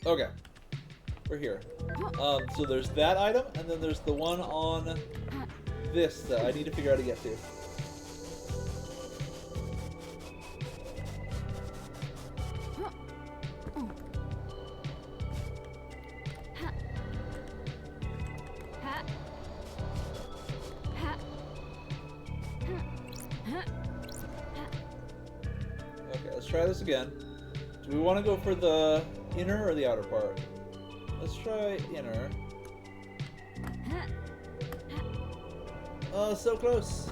Okay, we're here. So there's that item, and then there's the one on this that I need to figure out how to get to. Okay, let's try this again. Do we want to go for the inner or the outer part? Let's try inner. Oh, so close.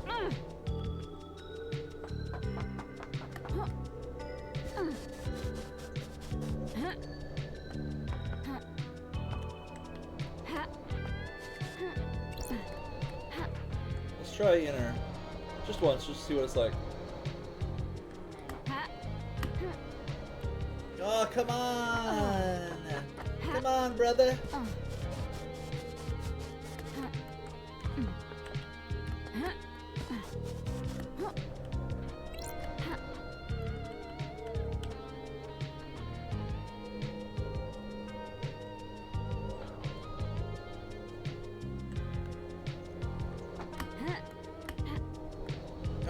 Let's try inner. Just once, just to see what it's like. Oh, come on! Come on, brother!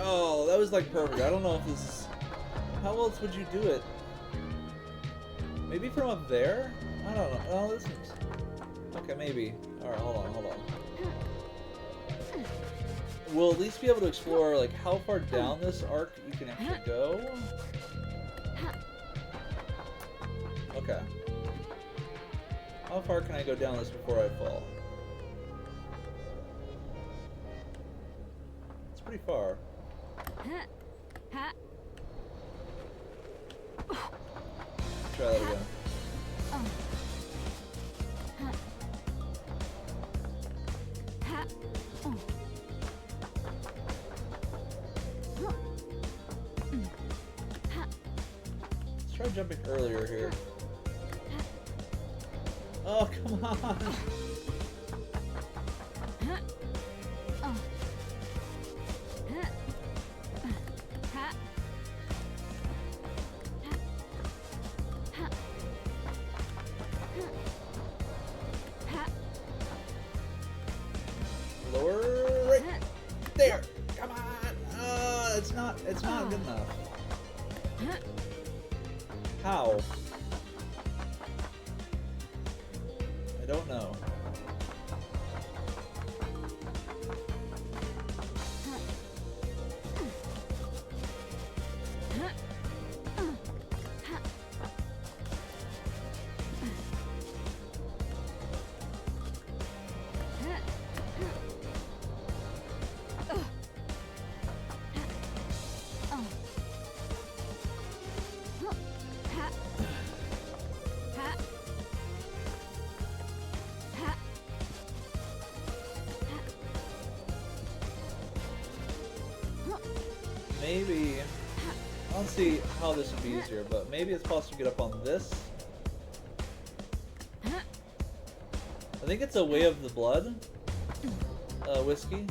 Oh, that was like perfect. I don't know if this is... How else would you do it? Maybe from up there? I don't know. Oh, this is... Okay, maybe. Alright, hold on. We'll at least be able to explore, like, how far down this arc you can actually go. Okay. How far can I go down this before I fall? It's pretty far. Try that again. Let's try jumping earlier here. Oh, come on! Lower, right there. Come on. Oh, it's not good enough. How? I don't know. Maybe, I don't see how this would be easier, but maybe it's possible to get up on this. I think it's a Way of the Blood whiskey.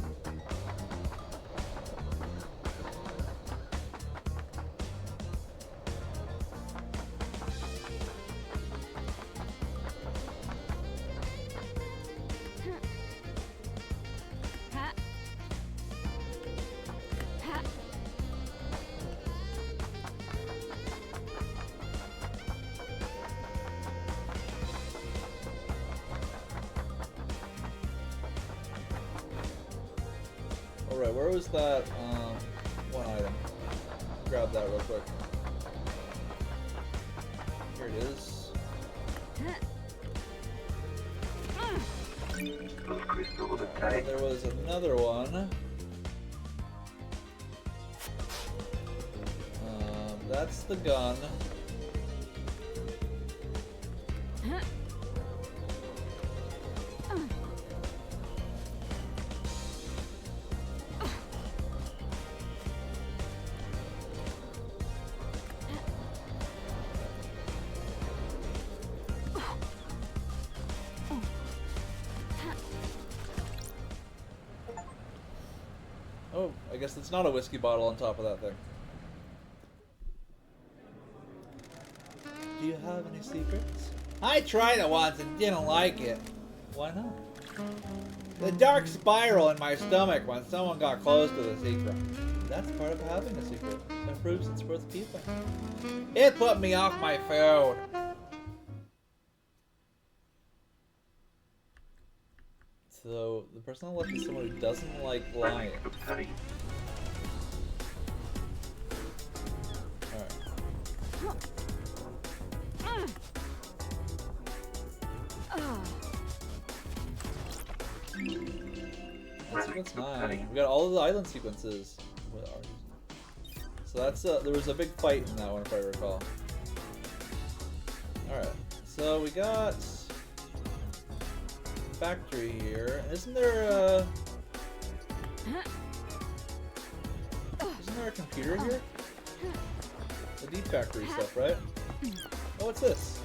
Alright, where was that one item? Grab that real quick. Here it is. And there was another one. That's the gun. Oh, I guess it's not a whiskey bottle on top of that thing. Do you have any secrets? I tried it once and didn't like it. Why not? The dark spiral in my stomach when someone got close to the secret. That's part of having a secret. It proves it's worth keeping. It put me off my food. So, the person on the left is someone who doesn't like lying. Alright. Sequence 9. We got all of the island sequences. So that's there was a big fight in that one, if I recall. Alright. So we got factory here. Isn't there a computer here? The deep factory stuff, right? Oh, what's this?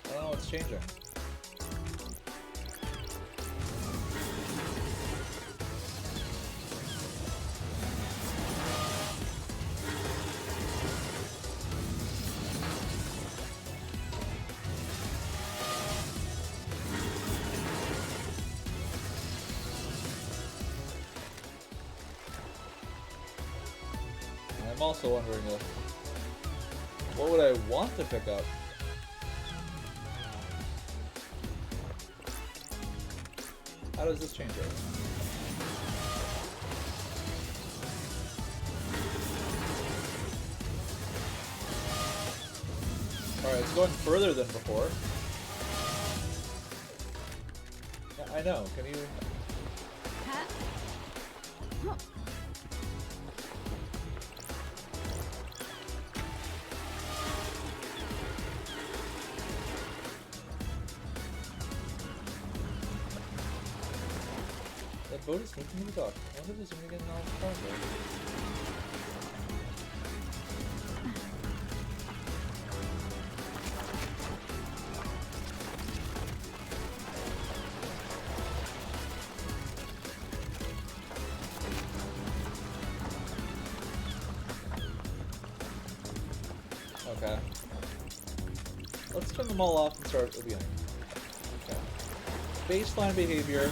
I don't know what's changing. I'm also wondering what would I want to pick up? How does this change it? Alright, it's going further than before. Yeah, I know. Can you... That boat is moving to the dock. I wonder if there's something getting off the cargo. Okay. Let's turn them all off and start at the beginning. Okay. Baseline behavior.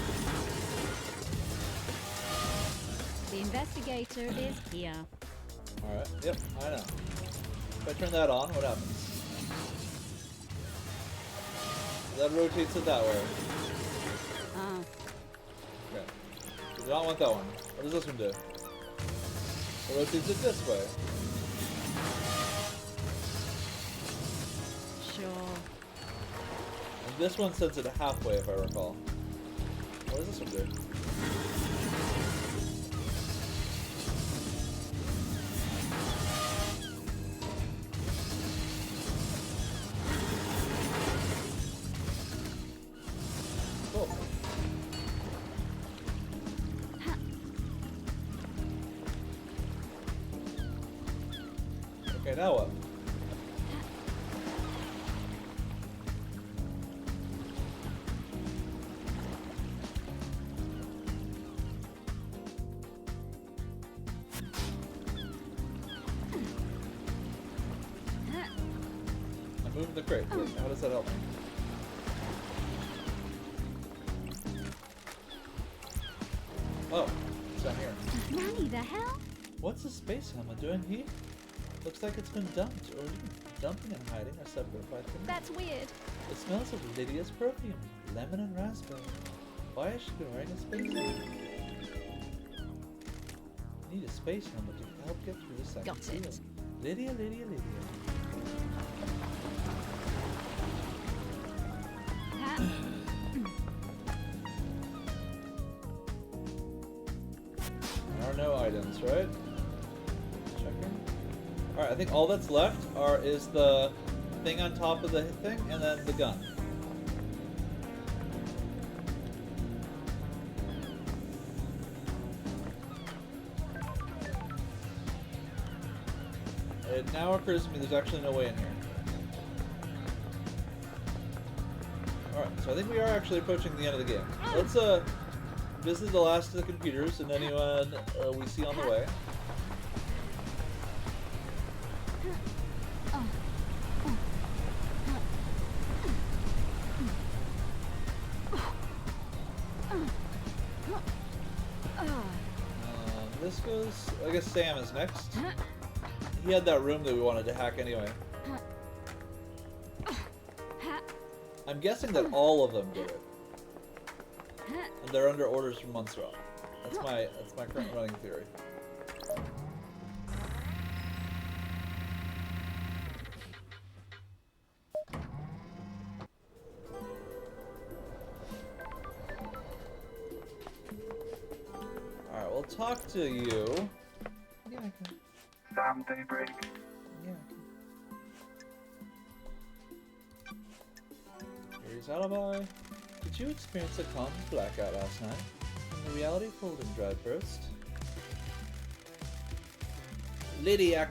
The investigator is here. Alright, yep, I know. If I turn that on, what happens? That rotates it that way. Okay. We do not want that one. What does this one do? It rotates it this way. Sure. And this one sends it halfway, if I recall. What does this one do? Cool. Okay, now what? I moved the crate. Wait, how does that help me? Oh, it's down here. Nanny, the hell? What's the space helmet doing here? Looks like it's been dumped, or dumping and hiding are separated. That's weird. It smells of Lydia's perfume, lemon and raspberry. Why has she been wearing a space helmet? Need a space helmet to help get through the second Got seal. it. Lydia, Lydia, Lydia. There are no items, right? Checking. Alright, I think all that's left is the thing on top of the thing, and then the gun. It now occurs to me there's actually no way in here. Alright, so I think we are actually approaching the end of the game. Let's visit the last of the computers and anyone we see on the way. This goes... I guess Sam is next. He had that room that we wanted to hack anyway. I'm guessing that all of them did it. And they're under orders from Monstro. That's my current running theory. Alright, we'll talk to you. Yeah, I can. Sam Daybreak. Yeah, I can. Here's alibi. Did you experience a common blackout last night? When the reality pulled in dry burst? Lydia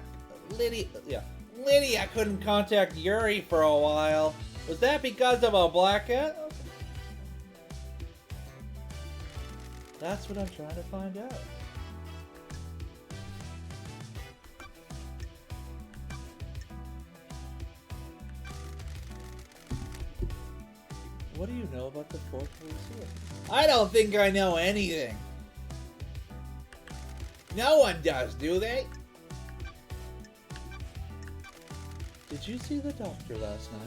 couldn't contact Yuri for a while. Was that because of a blackout? Okay. That's what I'm trying to find out. What do you know about the fourth police? I don't think I know anything. No one does, do they? Did you see the doctor last night?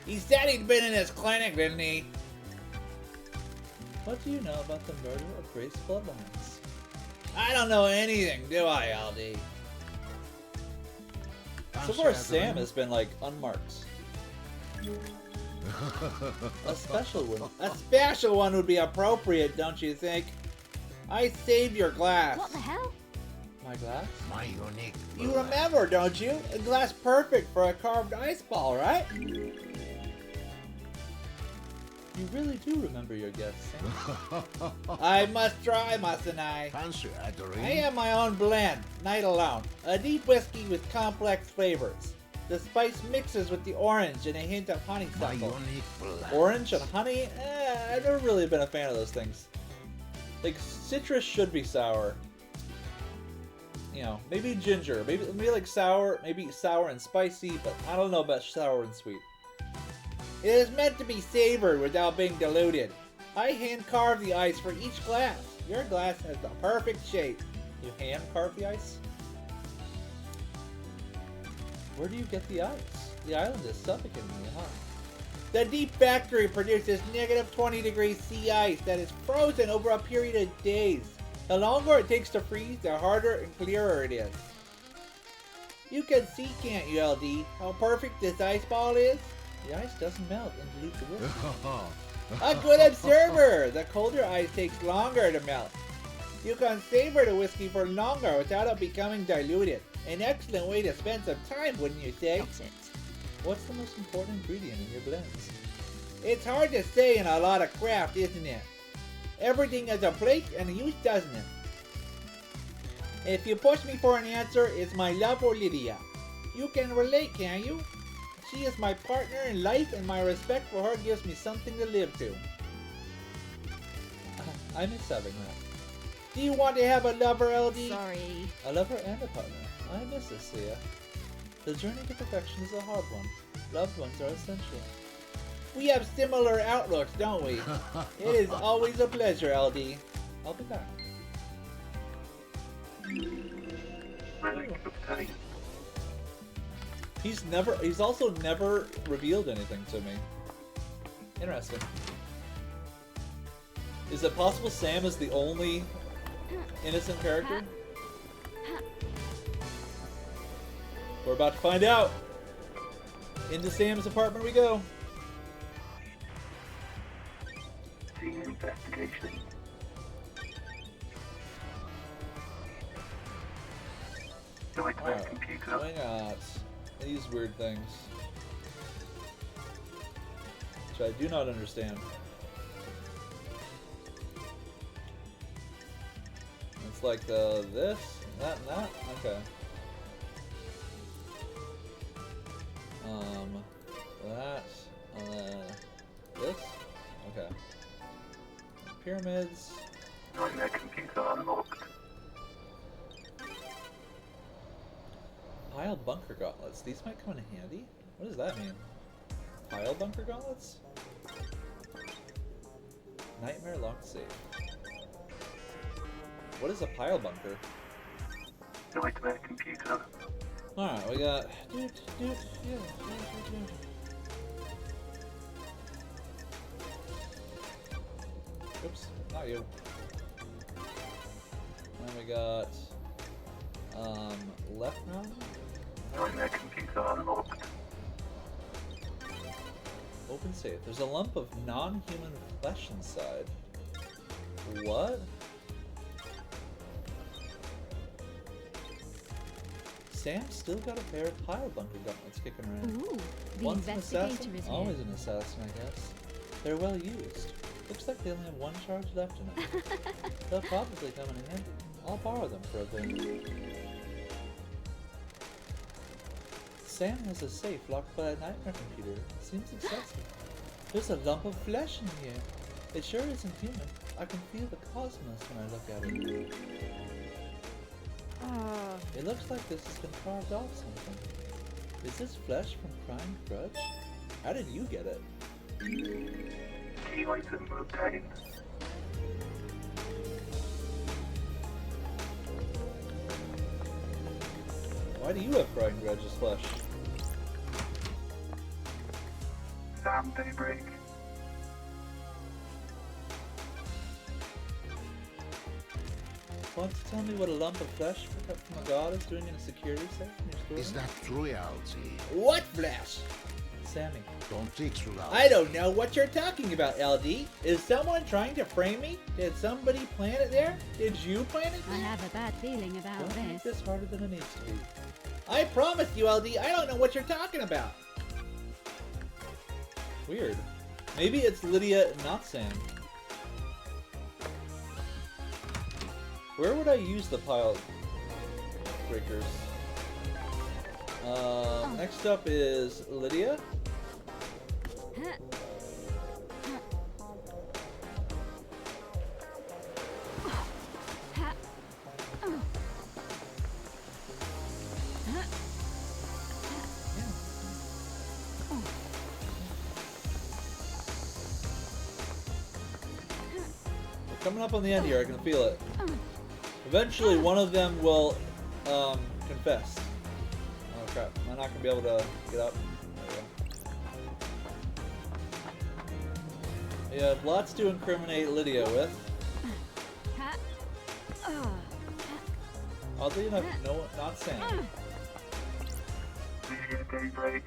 He said he'd been in his clinic, didn't he? What do you know about the murder of Grace Bloodlines? I don't know anything, do I, LD? So far, Sam has been, like, unmarked. A special one would be appropriate, don't you think? I saved your glass. What the hell? My glass? My unique. You remember, don't you? A glass perfect for a carved ice ball, right? You really do remember your guests, Sam. I must try, mustn't I? Fancy I have my own blend, night alone. A deep whiskey with complex flavors. The spice mixes with the orange and a hint of honeysuckle. Orange and honey? I've never really been a fan of those things. Like, citrus should be sour. You know, maybe ginger. Maybe like sour, maybe sour and spicy, but I don't know about sour and sweet. It is meant to be savored without being diluted. I hand carve the ice for each glass. Your glass has the perfect shape. You hand carve the ice? Where do you get the ice? The island is suffocating me, huh? The deep factory produces negative 20 degrees sea ice that is frozen over a period of days. The longer it takes to freeze, the harder and clearer it is. You can see, can't you, LD, how perfect this ice ball is? The ice doesn't melt and dilute the whiskey. A good observer! The colder ice takes longer to melt. You can savor the whiskey for longer without it becoming diluted. An excellent way to spend some time, wouldn't you say? That's it. What's the most important ingredient in your blends? It's hard to say in a lot of craft, isn't it? Everything has a place and a use, doesn't it? If you push me for an answer, it's my love for Lydia. You can relate, can you? She is my partner in life, and my respect for her gives me something to live to. I miss having that. Do you want to have a lover, LD? Sorry. A lover and a partner. I miss this, Leah. The journey to perfection is a hard one. Loved ones are essential. We have similar outlooks, don't we? It is always a pleasure, LD. I'll be back. He's also never revealed anything to me. Interesting. Is it possible Sam is the only innocent character? We're about to find out. Into Sam's apartment we go. Investigation. Going to my computer. Why not? These weird things. Which I do not understand. It's like the this, that, and that? Okay. That, this? Okay. Pyramids. Going to my computer unlocked. Pile bunker gauntlets. These might come in handy. What does that mean? Pile bunker gauntlets? Nightmare locked safe. What is a pile bunker? Nightmare computer. Alright, we got... Oops, not you. And we got... left round? Nightmare computer unlocked. Open safe. There's a lump of non-human flesh inside. What? Sam's still got a pair of pile bunker gauntlets kicking around. Ooh, the Once an investigator assassin, is always here. an assassin, I guess. They're well used. Looks like they only have one charge left in them. They'll probably come in handy. I'll borrow them for a bit. Sam has a safe locked by a nightmare computer. Seems excessive. There's a lump of flesh in here. It sure isn't human. I can feel the cosmos when I look at it. It looks like this has been carved off something. Is this flesh from Crime Grudge? How did you get it? Key item obtained. Why do you have Crime Grudge's flesh? Sam Daybreak. Want to tell me what a lump of flesh cut from a god is doing in a security safe in your Is store? that true, LG? What flesh? Sammy. Don't fix it out. I don't know what you're talking about, LD. Is someone trying to frame me? Did somebody plant it there? Did you plant it I there? have a bad feeling about Don't make this. this harder than it needs to be. I promise you, LD, I don't know what you're talking about. Weird. Maybe it's Lydia, not Sam. Where would I use the pile breakers? Next up is Lydia. We're coming up on the end here, I can feel it. Eventually, one of them will confess. Oh crap, am I not gonna be able to get up? There we go. You have lots to incriminate Lydia with. Oddly enough, no, not Sam. Lydia Daybreak.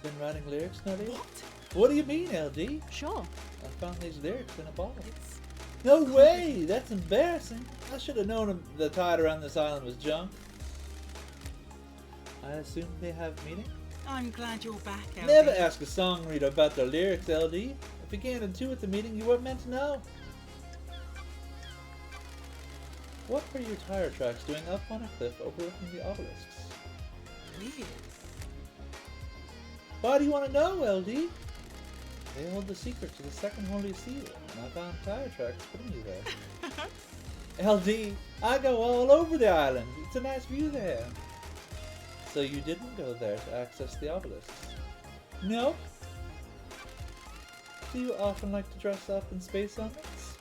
Been writing lyrics, Lydia? What do you mean, LD? Sure. I found these lyrics in a bottle. No way! That's embarrassing. I should have known the tide around this island was junk. I assume they have meaning? I'm glad you're back, LD. Never ask a song reader about their lyrics, LD. If you can't intuit the meaning, you weren't meant to know. What are your tire tracks doing up on a cliff overlooking the obelisks? Weird. Why do you want to know, LD? They hold the secret to the second holy seal, and I found tire tracks putting you there. LD, I go all over the island. It's a nice view there. So you didn't go there to access the obelisks? No? Do you often like to dress up in space helmets?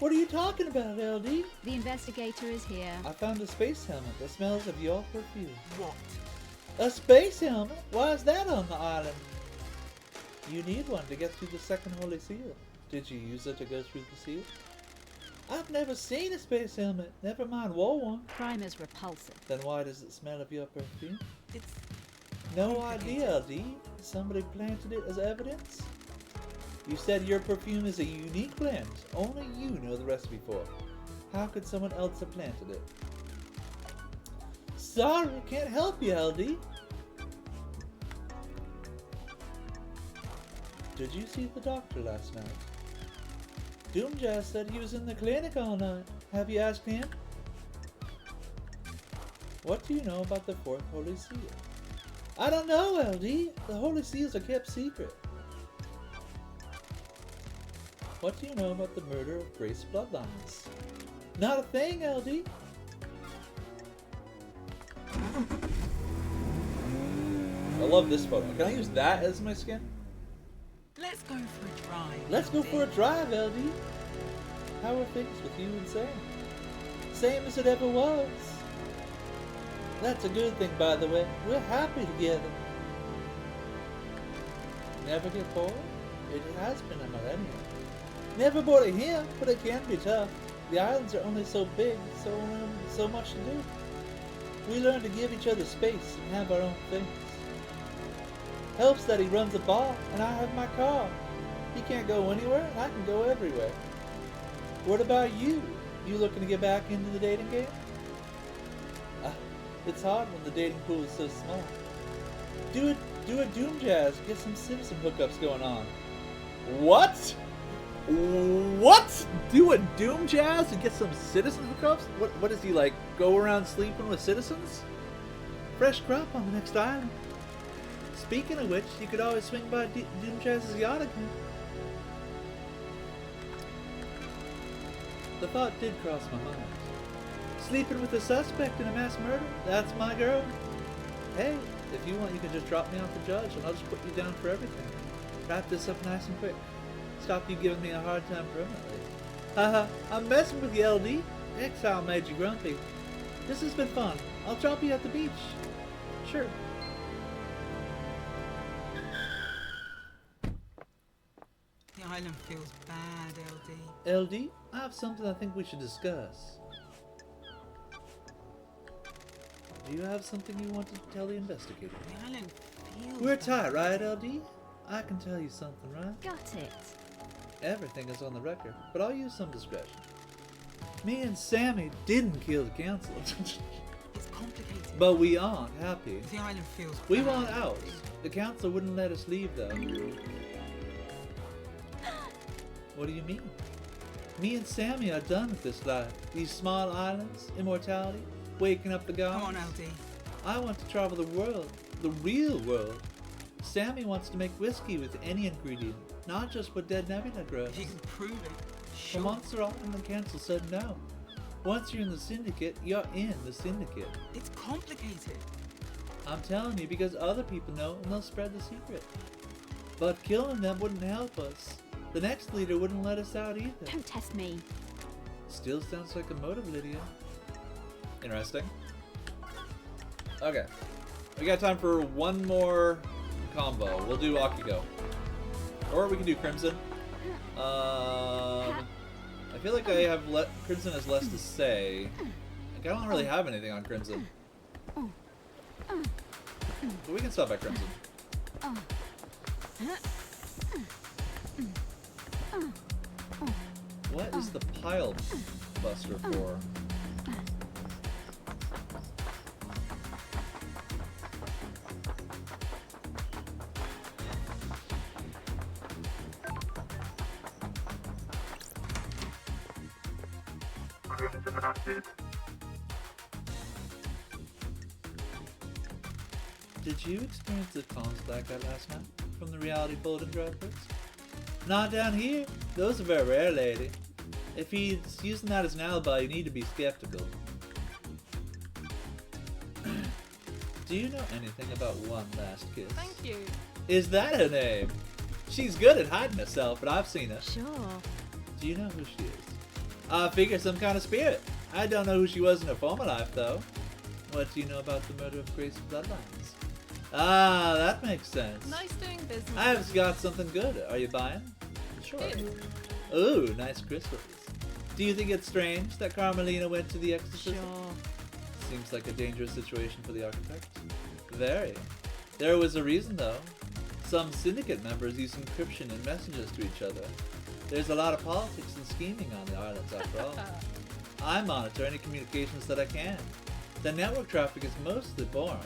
What are you talking about, LD? The investigator is here. I found a space helmet that smells of your perfume. What? A space helmet? Why is that on the island? You need one to get through the second holy seal. Did you use it to go through the seal? I've never seen a space helmet, never mind wore one. Crime is repulsive. Then why does it smell of your perfume? It's No idea, LD. Somebody planted it as evidence? You said your perfume is a unique blend. Only you know the recipe for it. How could someone else have planted it? Sorry, can't help you, LD. Did you see the doctor last night? Doomjazz said he was in the clinic all night. Have you asked him? What do you know about the fourth Holy Seal? I don't know, LD. The Holy Seals are kept secret. What do you know about the murder of Grace Bloodlines? Not a thing, LD. I love this photo. Can I use that as my skin? Let's go for a drive. Let's go LD. for a drive, LD. How are things with you and Sam? Same as it ever was. That's a good thing, by the way. We're happy together. Never get bored? It has been a millennium. Never bored of him, but it can be tough. The islands are only so big, so much to do. We learn to give each other space and have our own things. Helps that he runs a bar and I have my car. He can't go anywhere and I can go everywhere. What about you? You looking to get back into the dating game? It's hard when the dating pool is so small. Do a doom jazz, get some citizen hookups going on. What? What? Do a doom jazz and get some citizen hookups? What is he like? Go around sleeping with citizens? Fresh crop on the next island. Speaking of which, you could always swing by Doom Jazz's yacht again. The thought did cross my mind. Sleeping with a suspect in a mass murder? That's my girl. Hey, if you want, you can just drop me off the judge and I'll just put you down for everything. Wrap this up nice and quick. Stop you giving me a hard time permanently. Haha, I'm messing with you, LD. Exile made you grumpy. This has been fun. I'll drop you at the beach. Sure. The island feels bad, LD. LD, I have something I think we should discuss. Do you have something you want to tell the investigator? The island feels We're bad. tight, right, LD? I can tell you something, right? Got it. Everything is on the record, but I'll use some discretion. Me and Sammy didn't kill the council. It's complicated. But we aren't happy. The island feels We bad, want out. LD. The council wouldn't let us leave, though. What do you mean? Me and Sammy are done with this life. These small islands, immortality, waking up the gods. Come on, LD. I want to travel the world, the real world. Sammy wants to make whiskey with any ingredient, not just what Dead Nebula grows. If you can prove it, The sure. Montserrat and the council said no. Once you're in the syndicate, you're in the syndicate. It's complicated. I'm telling you because other people know and they'll spread the secret. But killing them wouldn't help us. The next leader wouldn't let us out either. Don't test me. Still sounds like a motive, Lydia. Interesting. Okay. We got time for one more combo. We'll do Akiko. Or we can do Crimson. I feel like I have Crimson has less to say. Like, I don't really have anything on Crimson. But we can stop at Crimson. What is the pile buster for? Crimson Acid. Did you experience the comms blackout last night from the reality bulletin drive books? Not down here. Those are very rare, lady. If he's using that as an alibi, you need to be skeptical. Do you know anything about One Last Kiss? Thank you. Is that her name? She's good at hiding herself, but I've seen her. Sure. Do you know who she is? I figure some kind of spirit. I don't know who she was in her former life, though. What do you know about the murder of Grace's bloodlines? Ah, that makes sense. Nice doing business. I've got something good. Are you buying? Sure. Ooh, nice crystals. Do you think it's strange that Carmelina went to the exorcism? Sure. Seems like a dangerous situation for the architect. Very. There was a reason, though. Some syndicate members use encryption and messages to each other. There's a lot of politics and scheming on the islands, after all. I monitor any communications that I can. The network traffic is mostly boring,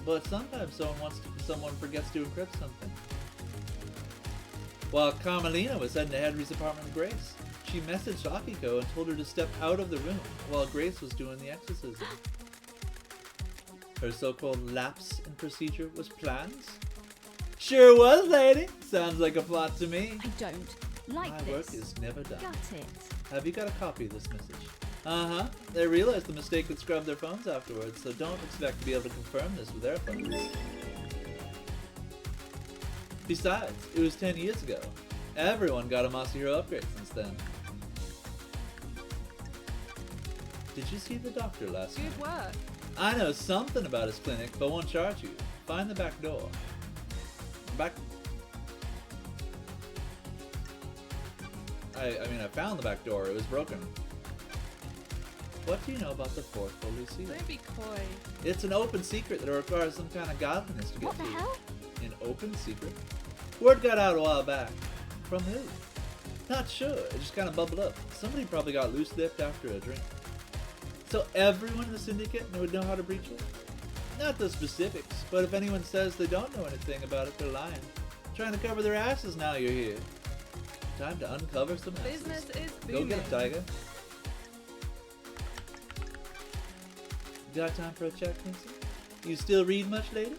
but sometimes someone forgets to encrypt something. While Carmelina was heading to Henry's apartment with Grace, she messaged Akiko and told her to step out of the room while Grace was doing the exorcism. Her so-called lapse in procedure was planned? Sure was, lady. Sounds like a plot to me. I don't like My this. work is never done. Got it. Have you got a copy of this message? Uh-huh. They realized the mistake and scrubbed their phones afterwards, so don't expect to be able to confirm this with their phones. Besides, it was 10 years ago. Everyone got a Masahiro upgrade since then. Did you see the doctor last night? Good work. I know something about his clinic, but won't charge you. Find the back door. I mean, I found the back door. It was broken. What do you know about the fourth holy seal? Don't be coy. It's an open secret that requires some kind of godliness to get What the through. hell? An open secret? Word got out a while back. From who? Not sure. It just kind of bubbled up. Somebody probably got loose-lipped after a drink. So everyone in the syndicate would know how to breach it? Not the specifics, but if anyone says they don't know anything about it, they're lying. Trying to cover their asses now you're here. Time to uncover some asses. Business is Go booming. get it, Tiger. Got time for a check, Vincent? You still read much, lady?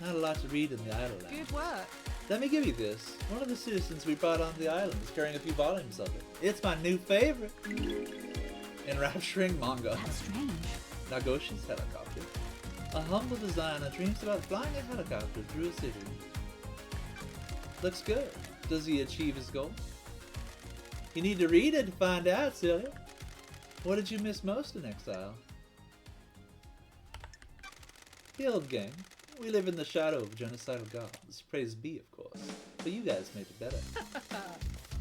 Not a lot to read in the Idle Land. Good work. Let me give you this. One of the citizens we brought onto the island is carrying a few volumes of it. It's my new favorite. Enrapturing manga. That's strange. Nagoshi's helicopter. A humble designer dreams about flying a helicopter through a city. Looks good. Does he achieve his goal? You need to read it to find out, Celia. What did you miss most in exile? The old gang. We live in the shadow of genocidal gods. Praise be, of course. But you guys made it better.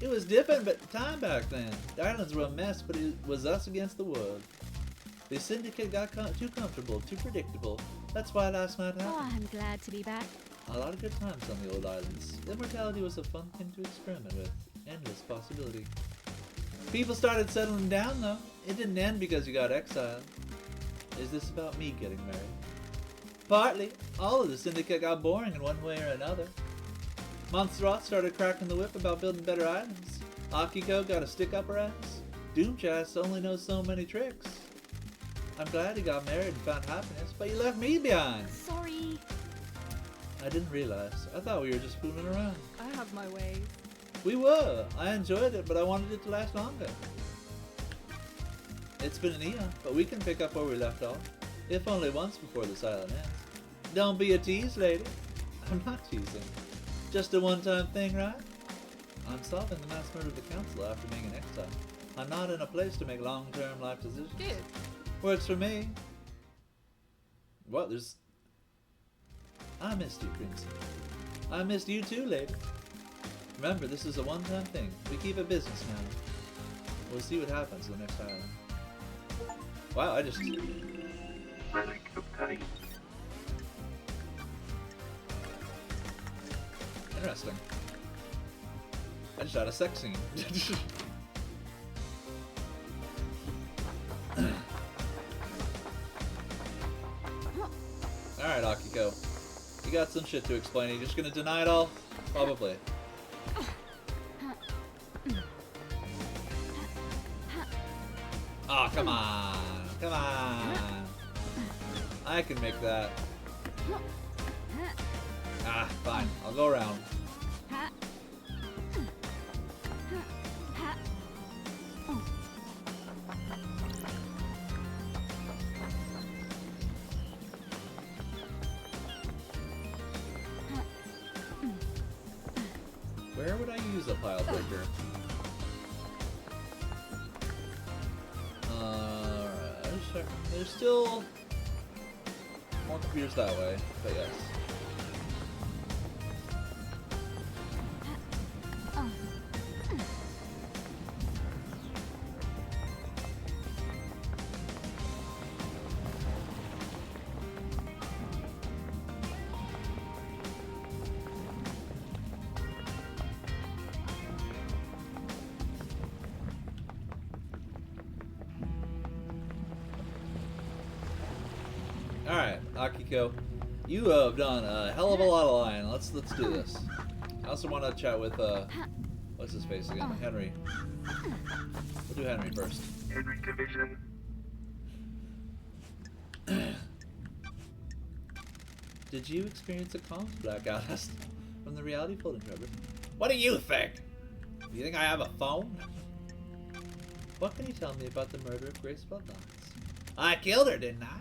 It was different, but time back then. The islands were a mess, but it was us against the world. The syndicate got too comfortable, too predictable. That's why last night Oh, happened. I'm glad to be back. A lot of good times on the old islands. Immortality was a fun thing to experiment with. Endless possibility. People started settling down, though. It didn't end because you got exiled. Is this about me getting married? Partly. All of the syndicate got boring in one way or another. Montserrat started cracking the whip about building better islands. Akiko got a stick up her ass. Doomchast only knows so many tricks. I'm glad he got married and found happiness, but you left me behind. Sorry. I didn't realize. I thought we were just fooling around. I have my ways. We were. I enjoyed it, but I wanted it to last longer. It's been an eon, but we can pick up where we left off. If only once before the silent ends. Don't be a tease, lady. I'm not teasing. Just a one-time thing, right? I'm solving the mass murder of the council after being in exile. I'm not in a place to make long-term life decisions. Good. Works for me. What? There's... I missed you, Crimson. I missed you too, lady. Remember, this is a one-time thing. We keep it business now. We'll see what happens in the next island. Wow, I just... Really good day. Interesting. I just had a sex scene. Alright, Akiko. You got some shit to explain. Are you just gonna deny it all? Probably. Oh, come on. Come on. I can make that. Ah, fine. I'll go around. Where would I use a pile breaker? Alright, there's still more computers that way, but yes. Alright, Akiko, you have done a hell of a lot of lying. Let's do this. I also want to chat with, what's his face again? Henry. We'll do Henry first. Henry Division. Did you experience a comms blackout from the reality folding, Trevor? What do you think? Do you think I have a phone? What can you tell me about the murder of Grace Bloodlines? I killed her, didn't I?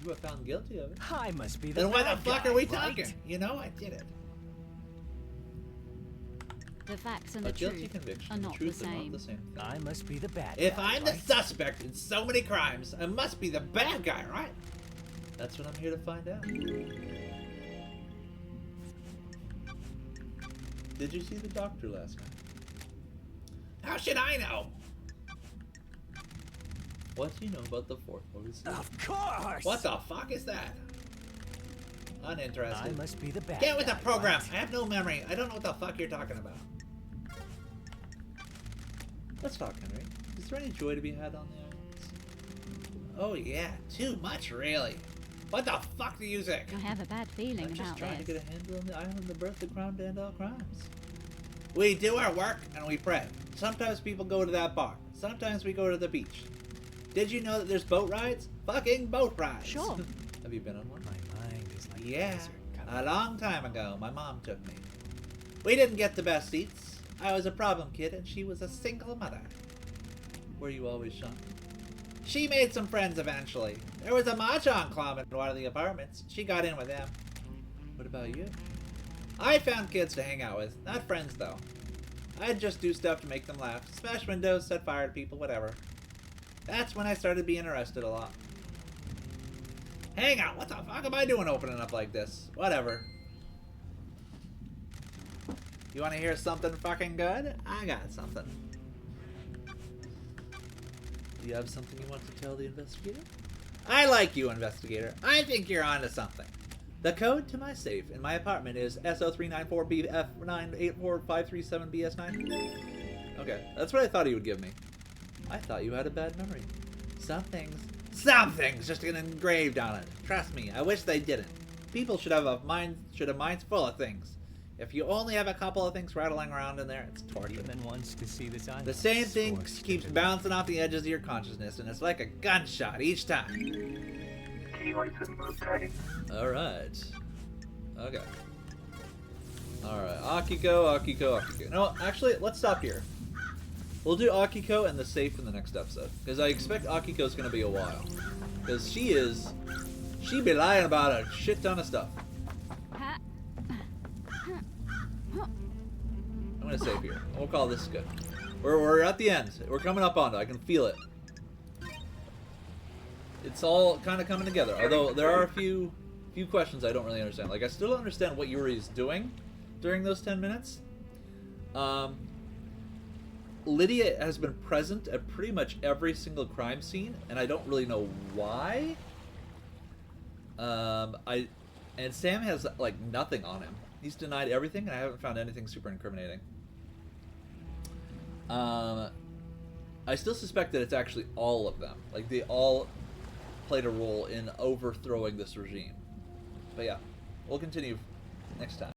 You were found guilty of it. I must be the Then why the bad fuck guy, are we right? talking? You know I did it. The facts and A the guilty truth conviction are and not the truth are not same. the same thing. I must be the bad If guy, I'm the right? suspect in so many crimes, I must be the bad guy, right? That's what I'm here to find out. Did you see the doctor last night? How should I know? What do you know about the fourth Horseman? Of course! What the fuck is that? Uninterested. I must be the bad Get with the guy, program! right? I have no memory. I don't know what the fuck you're talking about. Let's talk, Henry. Is there any joy to be had on the islands? Oh yeah, too much really. What the fuck do you think? I have a bad feeling I'm just about trying to this. get a handle on the island and birth the crown to end all crimes. We do our work and we pray. Sometimes people go to that bar. Sometimes we go to the beach. Did you know that there's boat rides? Fucking boat rides. Sure. Have you been on one? My mind is like Yeah, a desert a long time ago, my mom took me. We didn't get the best seats. I was a problem kid and she was a single mother. Were you always shy? She made some friends eventually. There was a mahjong club in one of the apartments. She got in with them. What about you? I found kids to hang out with, not friends though. I'd just do stuff to make them laugh. Smash windows, set fire to people, whatever. That's when I started being arrested a lot. Hang on, what the fuck am I doing opening up like this? Whatever. You want to hear something fucking good? I got something. Do you have something you want to tell the investigator? I like you, investigator. I think you're onto something. The code to my safe in my apartment is SO394BF984537BS9. Okay, that's what I thought he would give me. I thought you had a bad memory. Some things just get engraved on it. Trust me, I wish they didn't. People should have minds full of things. If you only have a couple of things rattling around in there, it's torture. Demon wants to see this island. The same thing Forced keeps into bouncing off the edges of your consciousness, and it's like a gunshot each time. Key item obtained. Alright. Okay. Alright, Akiko, Akiko, Akiko. No, actually, let's stop here. We'll do Akiko and the safe in the next episode. Because I expect Akiko's gonna be a while. Because she be lying about a shit ton of stuff. Ha- I'm gonna save here. We'll call this good. We're at the end. We're coming up on it. I can feel it. It's all kind of coming together. Although there are a few questions I don't really understand. Like I still don't understand what Yuri's doing during those 10 minutes. Lydia has been present at pretty much every single crime scene, and I don't really know why. And Sam has like nothing on him. He's denied everything, and I haven't found anything super incriminating. I still suspect that it's actually all of them. Like they all played a role in overthrowing this regime. But yeah, we'll continue next time.